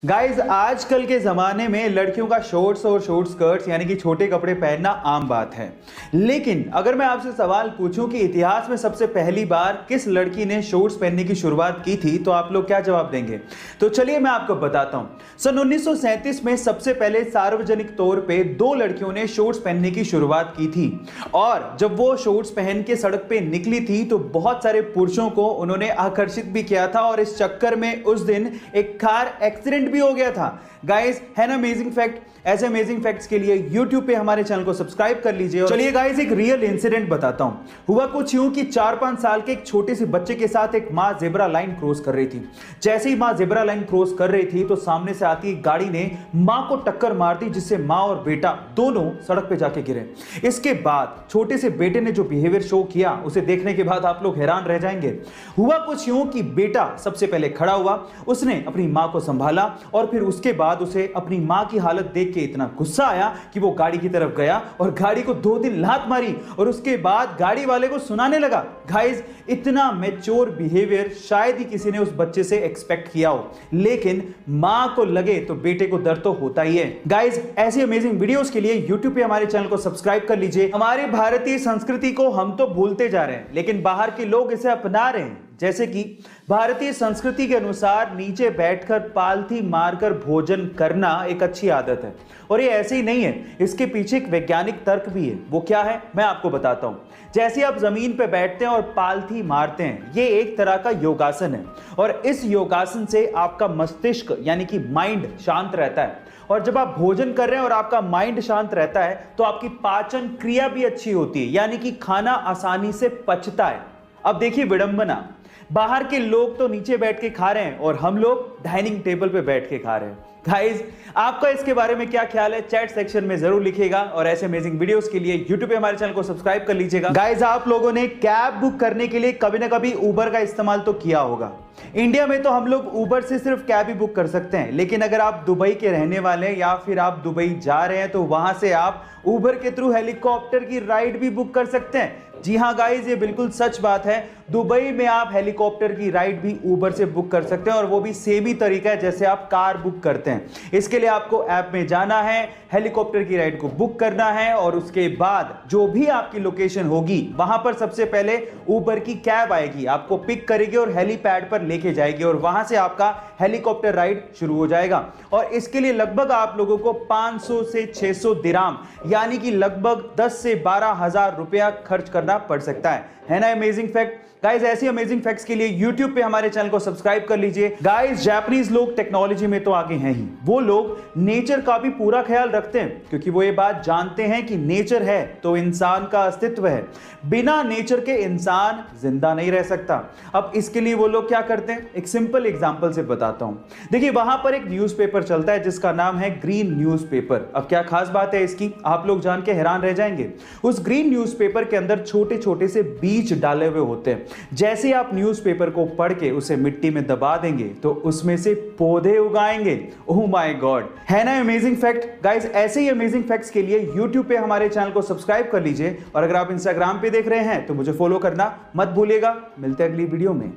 Guys आजकल के जमाने में लड़कियों का शॉर्ट्स और शॉर्ट स्कर्ट्स यानी कि छोटे कपड़े पहनना आम बात है। लेकिन अगर मैं आपसे सवाल पूछूं कि इतिहास में सबसे पहली बार किस लड़की ने शॉर्ट्स पहनने की शुरुआत की थी, तो आप लोग क्या जवाब देंगे? तो चलिए मैं आपको बताता हूं। सन 1937 में सबसे पहले सार्वजनिक तौर पे दो लड़कियों ने शॉर्ट्स पहनने की शुरुआत की थी, और जब वो शॉर्ट्स पहन के सड़क पे निकली थी तो बहुत सारे पुरुषों को उन्होंने आकर्षित भी किया था, और इस चक्कर में उस दिन एक कार एक्सीडेंट भी हो गया था। गाइस, है ना अमेजिंग फैक्ट? ऐसे अमेजिंग फैक्ट्स के लिए YouTube पे हमारे चैनल को सब्सक्राइब कर लीजिए। और चलिए गाइस, एक रियल इंसिडेंट बताता हूं। हुआ कुछ यूं कि 4-5 साल के एक छोटे से बच्चे के साथ एक मां जेब्रा लाइन क्रॉस कर रही थी। जैसे ही मां जेब्रा लाइन क्रॉस कर रही थी तो सामने से आती एक गाड़ी ने मां को टक्कर मार दी, जिससे मां और बेटा दोनों सड़क पे जाके गिरे। इसके बाद छोटे से बेटे ने जो बिहेवियर शो किया, उसे देखने के बाद आप लोग हैरान रह जाएंगे। हुआ कुछ यूं कि बेटा सबसे पहले खड़ा हुआ, उसने अपनी मां को संभाला, और फिर उसके बाद उसे अपनी मां की हालत देख के इतना गुस्सा आया कि वो गाड़ी की तरफ गया और गाड़ी को 2-3 लात मारी, और उसके बाद गाड़ी वाले को सुनाने लगा। गाइस, इतना मैच्योर बिहेवियर शायद ही किसी ने उस बच्चे से एक्सपेक्ट किया हो, लेकिन मां को लगे तो बेटे को दर्द तो होता ही है। गाइस, ऐसी अमेजिंग वीडियोस के लिए YouTube पे हमारे चैनल को सब्सक्राइब कर लीजिए। हमारी भारतीय संस्कृति को हम तो भूलते जा रहे हैं, लेकिन बाहर के लोग इसे अपना रहे हैं। जैसे कि भारतीय संस्कृति के अनुसार नीचे बैठकर पालथी मारकर भोजन करना एक अच्छी आदत है, और ये ऐसे ही नहीं है, इसके पीछे एक वैज्ञानिक तर्क भी है। वो क्या है, मैं आपको बताता हूं। जैसे आप जमीन पे बैठते हैं और पालथी मारते हैं, ये एक तरह का योगासन है, और इस योगासन से आपका मस्तिष्क यानी कि माइंड शांत रहता है। और जब आप भोजन कर रहे हैं और आपका माइंड शांत रहता है तो आपकी पाचन क्रिया भी अच्छी होती है, यानी कि खाना आसानी से पचता है। अब देखिए विडंबना, बाहर के लोग तो नीचे बैठ के खा रहे हैं और हम लोग डाइनिंग टेबल पे बैठ के खा रहे हैं। गाइस, आपका इसके बारे में क्या ख्याल है? चैट सेक्शन में जरूर लिखिएगा, और ऐसे अमेजिंग वीडियोस के लिए YouTube पे हमारे चैनल को सब्सक्राइब कर लीजिएगा। गाइस, आप लोगों ने कैब बुक करने के लिए कभी ना कभी उबर का इस्तेमाल तो किया होगा। इंडिया में तो हम लोग उबर से सिर्फ कैब ही बुक कर सकते हैं, लेकिन अगर आप दुबई के रहने वाले हैं या फिर आप दुबई जा रहे हैं तो वहां से आप उबर के थ्रू हेलीकॉप्टर की राइड भी बुक कर सकते हैं। जी हाँ गाइस, ये बिल्कुल सच बात है। दुबई में आप हेलीकॉप्टर की राइड भी उबर से बुक कर सकते हैं, और वो भी सेम ही तरीका है जैसे आप कार बुक करते हैं। इसके लिए आपको ऐप में जाना है, हेलीकॉप्टर की राइड को बुक करना है, और उसके बाद जो भी आपकी लोकेशन होगी वहां पर सबसे पहले उबर की कैब आएगी, आपको पिक करेगी और हेलीपैड पर लेके जाएगी, और वहां से आपका हेलीकॉप्टर राइड शुरू हो जाएगा। और इसके लिए लगभग आप लोगों को 500 से 600 दिराम यानी कि लगभग 10 से 12 हजार रुपया खर्च करना पड़ सकता है ना अमेजिंग फैक्ट? गाइस, ऐसी अमेजिंग फैक्ट्स के लिए YouTube पे हमारे चैनल को सब्सक्राइब कर लीजिए। गाइस, जापानीज लोग टेक्नोलॉजी में तो आगे हैं ही, वो लोग नेचर का भी पूरा ख्याल रखते हैं, क्योंकि वो ये बात जानते हैं कि नेचर है तो इंसान का अस्तित्व है। बिना नेचर के इंसान जिंदा नहीं रह सकता। अब इसके लिए वो लोग क्या करते हैं, एक सिंपल एग्जांपल से बताता हूं। देखिए, वहां पर एक न्यूज़पेपर चलता है जिसका नाम है ग्रीन न्यूज़पेपर। अब क्या खास बात है इसकी, आप लोग जान के हैरान रह जाएंगे। उस ग्रीन न्यूज़पेपर के अंदर छोटे छोटे से बीज डाले हुए होते हैं। जैसे आप न्यूज़पेपर को पढ़ के उसे मिट्टी में दबा देंगे तो उसमें से पौधे उगाएंगे। ओह माय गॉड, है ना अमेजिंग फैक्ट? गाइस, ऐसे ही अमेजिंग फैक्ट्स के लिए YouTube पे हमारे चैनल को सब्सक्राइब कर लीजिए, और अगर आप Instagram पे देख रहे हैं तो मुझे फॉलो करना मत भूलिएगा। मिलते हैं अगली वीडियो में।